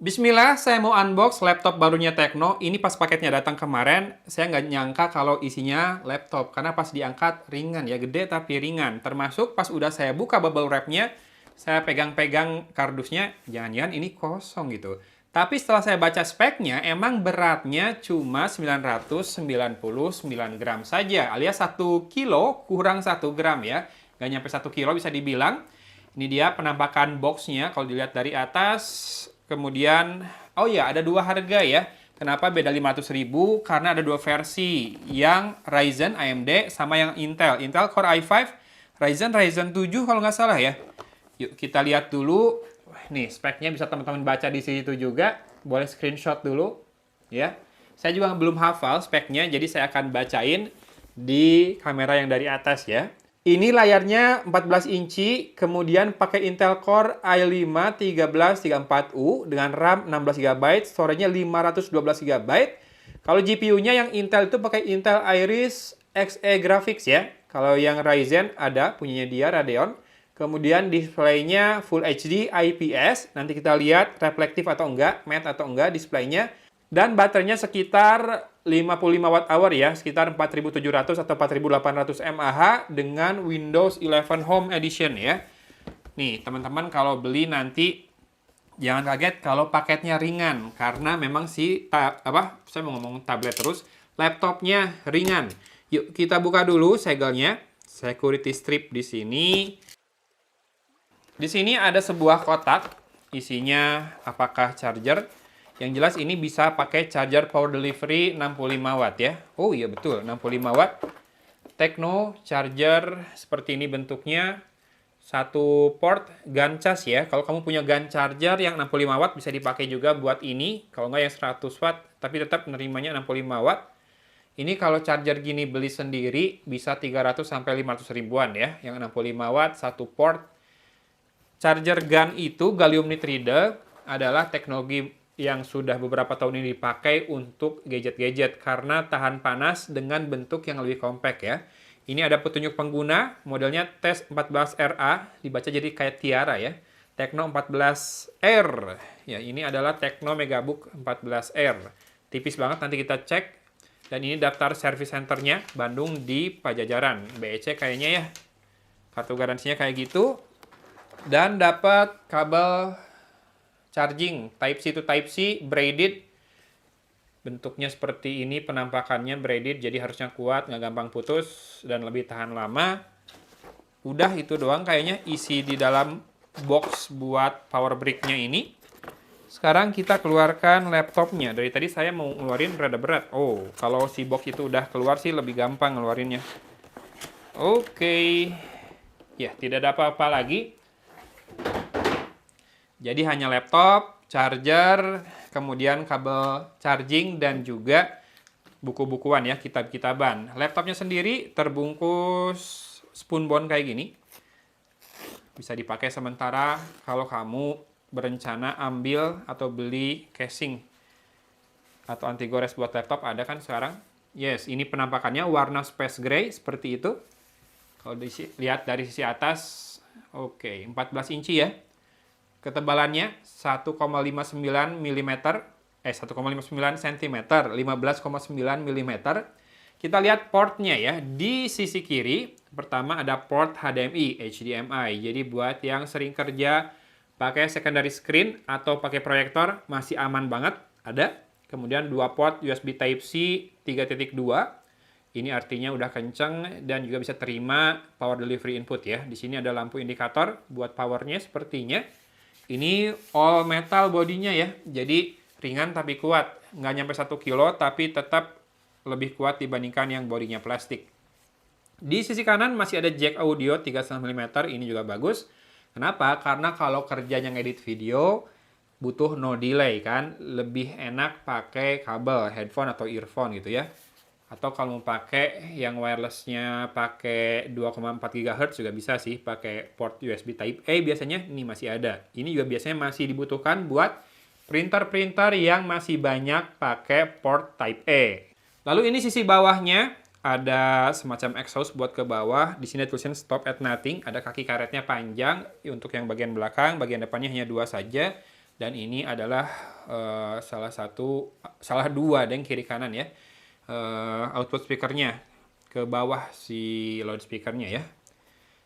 Bismillah, saya mau unbox laptop barunya Tecno. Ini pas paketnya datang kemarin, saya nggak nyangka kalau isinya laptop. Karena pas diangkat ringan ya, gede tapi ringan. Termasuk pas udah saya buka bubble wrap-nya, saya pegang-pegang kardusnya, jangan-jangan ini kosong gitu. Tapi setelah saya baca speknya, emang beratnya cuma 999 gram saja, alias 1 kilo kurang 1 gram ya. Nggak nyampe 1 kilo bisa dibilang. Ini dia penampakan boxnya, kalau dilihat dari atas. Kemudian, oh ya, ada dua harga ya. Kenapa beda 500.000? Karena ada dua versi. Yang Ryzen AMD sama yang Intel. Intel Core i5, Ryzen 7 kalau nggak salah ya. Yuk kita lihat dulu. Nih, speknya bisa teman-teman baca di situ juga. Boleh screenshot dulu. Ya. Saya juga belum hafal speknya, jadi saya akan bacain di kamera yang dari atas ya. Ini layarnya 14 inci, kemudian pakai Intel Core i5 1334U dengan RAM 16 GB, storage-nya 512 GB. Kalau GPU-nya yang Intel itu pakai Intel Iris Xe Graphics ya. Kalau yang Ryzen ada punyanya dia Radeon. Kemudian display-nya Full HD IPS. Nanti kita lihat reflektif atau enggak, matte atau enggak display-nya. Dan baterainya sekitar 55 watt-hour ya, sekitar 4700 atau 4800 mAh dengan Windows 11 Home Edition ya. Nih, teman-teman kalau beli nanti jangan kaget kalau paketnya ringan karena memang saya mau ngomong tablet terus, laptopnya ringan. Yuk kita buka dulu segelnya. Security strip di sini. Di sini ada sebuah kotak, isinya apakah charger. Yang jelas ini bisa pakai charger power delivery 65 watt ya. Oh iya betul, 65 watt. Tecno charger seperti ini bentuknya. Satu port GAN cas ya. Kalau kamu punya GAN charger yang 65 watt bisa dipakai juga buat ini. Kalau nggak yang 100 watt, tapi tetap menerimanya 65 watt. Ini kalau charger gini beli sendiri bisa 300 sampai 500 ribuan ya. Yang 65 watt, satu port. Charger GAN itu gallium nitride adalah teknologi yang sudah beberapa tahun ini dipakai untuk gadget-gadget karena tahan panas dengan bentuk yang lebih compact ya. Ini ada petunjuk pengguna, modelnya TES 14RA, dibaca jadi kayak tiara ya. Tecno 14R. Ya, ini adalah Tecno Megabook 14R. Tipis banget, nanti kita cek. Dan ini daftar service centernya, Bandung di Pajajaran. BEC kayaknya ya. Kartu garansinya kayak gitu. Dan dapat kabel charging Type-C to Type-C braided. Bentuknya seperti ini, penampakannya braided, jadi harusnya kuat, nggak gampang putus, dan lebih tahan lama. Udah itu doang kayaknya isi di dalam box buat power brick-nya ini. Sekarang kita keluarkan laptopnya. Dari tadi saya mau ngeluarin rada berat. Oh, kalau si box itu udah keluar sih lebih gampang ngeluarinnya. Oke. Ya, tidak ada apa-apa lagi. Jadi hanya laptop, charger, kemudian kabel charging, dan juga buku-bukuan ya, kitab-kitaban. Laptopnya sendiri terbungkus spunbond kayak gini. Bisa dipakai sementara kalau kamu berencana ambil atau beli casing atau anti gores buat laptop, ada kan sekarang? Yes, ini penampakannya warna space gray seperti itu. Kalau dilihat dari sisi atas, oke, 14 inci ya. Ketebalannya 1,59 mm, 1,59 cm, 15,9 mm. Kita lihat portnya ya. Di sisi kiri, pertama ada port HDMI. Jadi buat yang sering kerja pakai secondary screen atau pakai proyektor, masih aman banget. Ada. Kemudian dua port USB Type-C 3.2. Ini artinya udah kenceng dan juga bisa terima power delivery input ya. Di sini ada lampu indikator buat powernya sepertinya. Ini all metal bodinya ya, jadi ringan tapi kuat. Nggak nyampe 1 kilo, tapi tetap lebih kuat dibandingkan yang bodinya plastik. Di sisi kanan masih ada jack audio 3,5 mm, ini juga bagus. Kenapa? Karena kalau kerjanya ngedit video, butuh no delay kan. Lebih enak pakai kabel, headphone atau earphone gitu ya. Atau kalau mau pakai yang wirelessnya pakai 2,4 GHz juga bisa sih, pakai port USB Type A biasanya ini masih ada. Ini juga biasanya masih dibutuhkan buat printer-printer yang masih banyak pakai port Type A. Lalu ini sisi bawahnya ada semacam exhaust buat ke bawah. Di sini tulisan stop at nothing, ada kaki karetnya panjang untuk yang bagian belakang, bagian depannya hanya 2 saja. Dan ini adalah salah dua deng kiri kanan ya. Output speakernya ke bawah si loudspeakernya ya.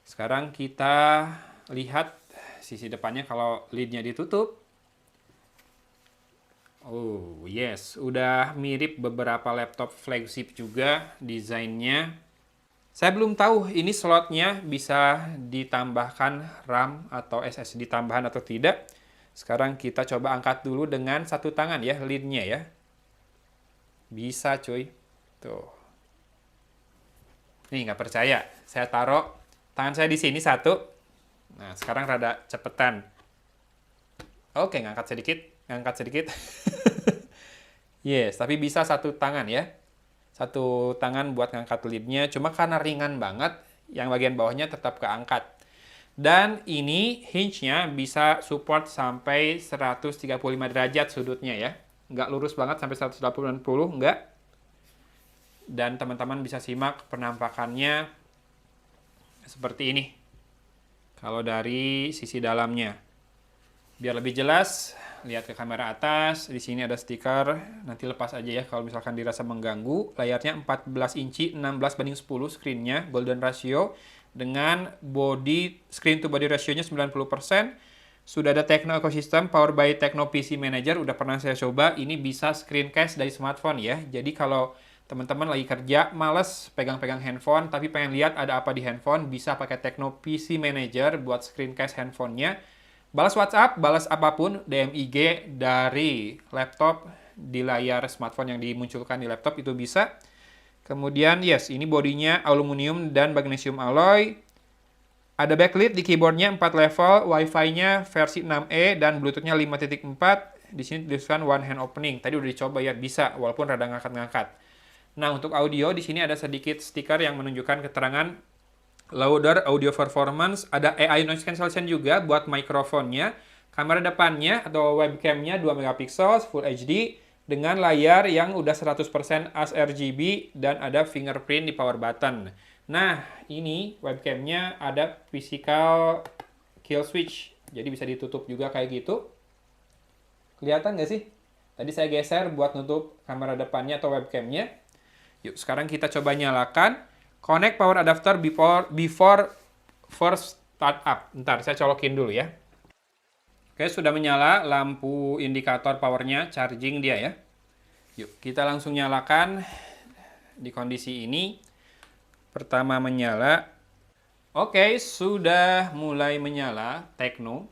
Sekarang kita lihat sisi depannya kalau lidnya ditutup. Oh yes, udah mirip beberapa laptop flagship juga desainnya. Saya belum tahu ini slotnya bisa ditambahkan RAM atau SSD tambahan atau tidak. Sekarang kita coba angkat dulu dengan satu tangan ya, lidnya ya. Bisa cuy. Tuh. Nih nggak percaya, saya taruh tangan saya di sini satu. Nah sekarang rada cepetan. Oke, ngangkat sedikit. Yes, tapi bisa satu tangan ya. Satu tangan buat ngangkat lidnya, cuma karena ringan banget, yang bagian bawahnya tetap keangkat. Dan ini hinge-nya bisa support sampai 135 derajat sudutnya ya. Nggak lurus banget sampai 180, nggak. Dan teman-teman bisa simak penampakannya seperti ini. Kalau dari sisi dalamnya. Biar lebih jelas, lihat ke kamera atas. Di sini ada stiker. Nanti lepas aja ya kalau misalkan dirasa mengganggu. Layarnya 14 inci, 16:10 screen-nya, golden ratio. Dengan screen to body ratio-nya 90%. Sudah ada Tecno Ecosystem, powered by Tecno PC Manager. Udah pernah saya coba. Ini bisa screencast dari smartphone ya. Jadi kalau teman-teman lagi kerja, males pegang-pegang handphone, tapi pengen lihat ada apa di handphone, bisa pakai Tecno PC Manager buat screencast handphonenya. Balas WhatsApp, balas apapun, DM IG dari laptop di layar smartphone yang dimunculkan di laptop itu bisa. Kemudian, yes, ini bodinya aluminium dan magnesium alloy. Ada backlit di keyboardnya 4 level, Wi-Fi-nya versi 6E dan Bluetooth-nya 5.4. Di sini dituliskan one hand opening. Tadi udah dicoba ya, bisa walaupun rada ngangkat-ngangkat. Nah, untuk audio di sini ada sedikit stiker yang menunjukkan keterangan louder audio performance. Ada AI noise cancellation juga buat mikrofonnya. Kamera depannya atau webcamnya 2 megapiksel Full HD dengan layar yang udah 100% sRGB dan ada fingerprint di power button. Nah, ini webcamnya ada physical kill switch. Jadi bisa ditutup juga kayak gitu. Kelihatan nggak sih? Tadi saya geser buat nutup kamera depannya atau webcamnya. Yuk, sekarang kita coba nyalakan. Connect power adapter before first start up. Ntar, saya colokin dulu ya. Oke, sudah menyala lampu indikator powernya, charging dia ya. Yuk, kita langsung nyalakan di kondisi ini. Pertama menyala. Oke, sudah mulai menyala. Tecno.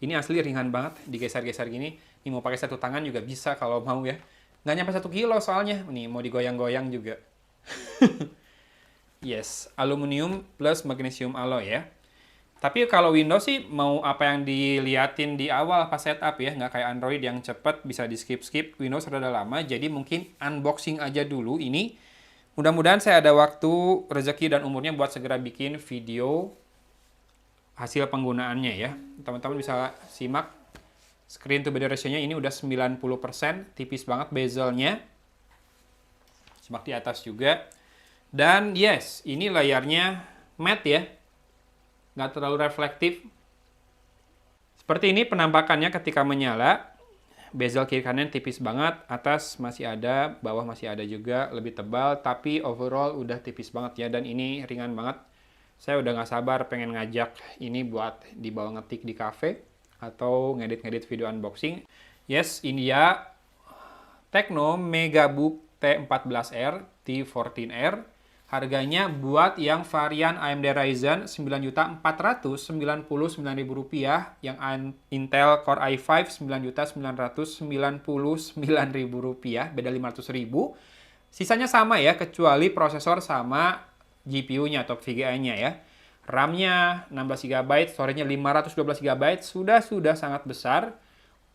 Ini asli ringan banget, digeser-geser gini. Ini mau pakai satu tangan juga bisa kalau mau ya. Nggak nyampe 1 kilo soalnya. Nih, mau digoyang-goyang juga. Yes, aluminium plus magnesium alloy ya. Tapi kalau Windows sih mau apa yang diliatin di awal pas setup ya. Nggak kayak Android yang cepet bisa di skip-skip. Windows rada lama, jadi mungkin unboxing aja dulu ini. Mudah-mudahan saya ada waktu, rezeki, dan umurnya buat segera bikin video hasil penggunaannya ya. Teman-teman bisa simak. Screen to body ratio-nya ini udah 90%, tipis banget bezelnya. Simak di atas juga. Dan yes, ini layarnya matte ya. Nggak terlalu reflektif. Seperti ini penampakannya ketika menyala. Bezel kiri kanan tipis banget, atas masih ada, bawah masih ada juga, lebih tebal. Tapi overall udah tipis banget ya, dan ini ringan banget. Saya udah nggak sabar pengen ngajak ini buat dibawa ngetik di cafe. Atau ngedit-ngedit video unboxing. Yes, ini ya Tecno Megabook T14R, T14R. Harganya buat yang varian AMD Ryzen Rp9.499.000, yang Intel Core i5 Rp9.999.000, beda Rp500.000. Sisanya sama ya, kecuali prosesor sama GPU-nya atau VGA-nya ya. RAM-nya 16 GB, storage-nya 512 GB, sudah sangat besar.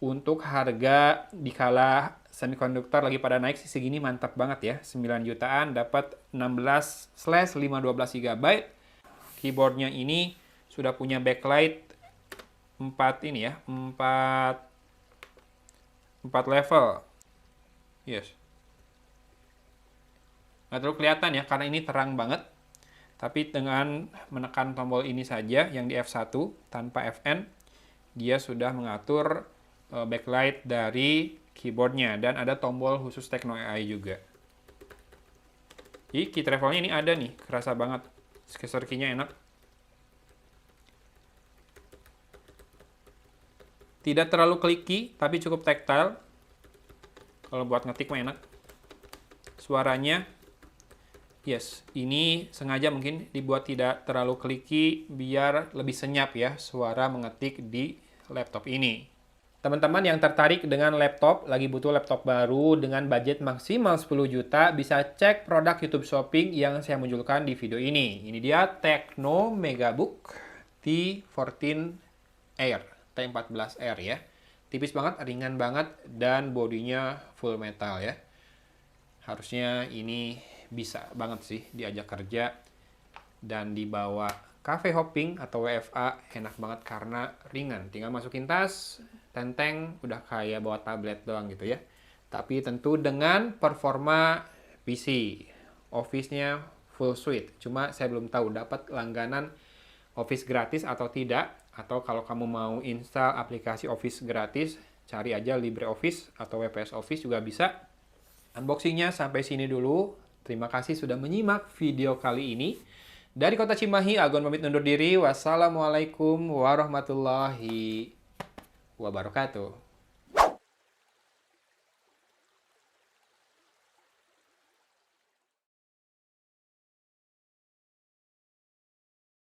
Untuk harga dikala semikonduktor lagi pada naik segini mantap banget ya. 9 jutaan dapat 16/512 GB. Keyboardnya ini sudah punya backlight 4 ini ya, 4 level. Yes. Nggak terlalu kelihatan ya karena ini terang banget. Tapi dengan menekan tombol ini saja yang di F1 tanpa Fn, dia sudah mengatur backlight dari keyboardnya, dan ada tombol khusus Tecno AI juga. Jadi key travelnya ini ada nih, kerasa banget. Geser key-nya enak. Tidak terlalu clicky, tapi cukup tactile. Kalau buat ngetik mah enak. Suaranya, yes, ini sengaja mungkin dibuat tidak terlalu clicky biar lebih senyap ya suara mengetik di laptop ini. Teman-teman yang tertarik dengan laptop, lagi butuh laptop baru dengan budget maksimal 10 juta, bisa cek produk YouTube Shopping yang saya munculkan di video ini. Ini dia Tecno Megabook T14 Air, T14 Air ya. Tipis banget, ringan banget, dan bodinya full metal ya. Harusnya ini bisa banget sih diajak kerja dan dibawa cafe hopping atau WFA, enak banget karena ringan. Tinggal masukin tas, tenteng, udah kayak bawa tablet doang gitu ya. Tapi tentu dengan performa PC. Office-nya full suite. Cuma saya belum tahu dapat langganan Office gratis atau tidak. Atau kalau kamu mau install aplikasi Office gratis, cari aja LibreOffice atau WPS Office juga bisa. Unboxingnya sampai sini dulu. Terima kasih sudah menyimak video kali ini. Dari Kota Cimahi, Agon pamit undur diri. Wassalamualaikum warahmatullahi wabarakatuh.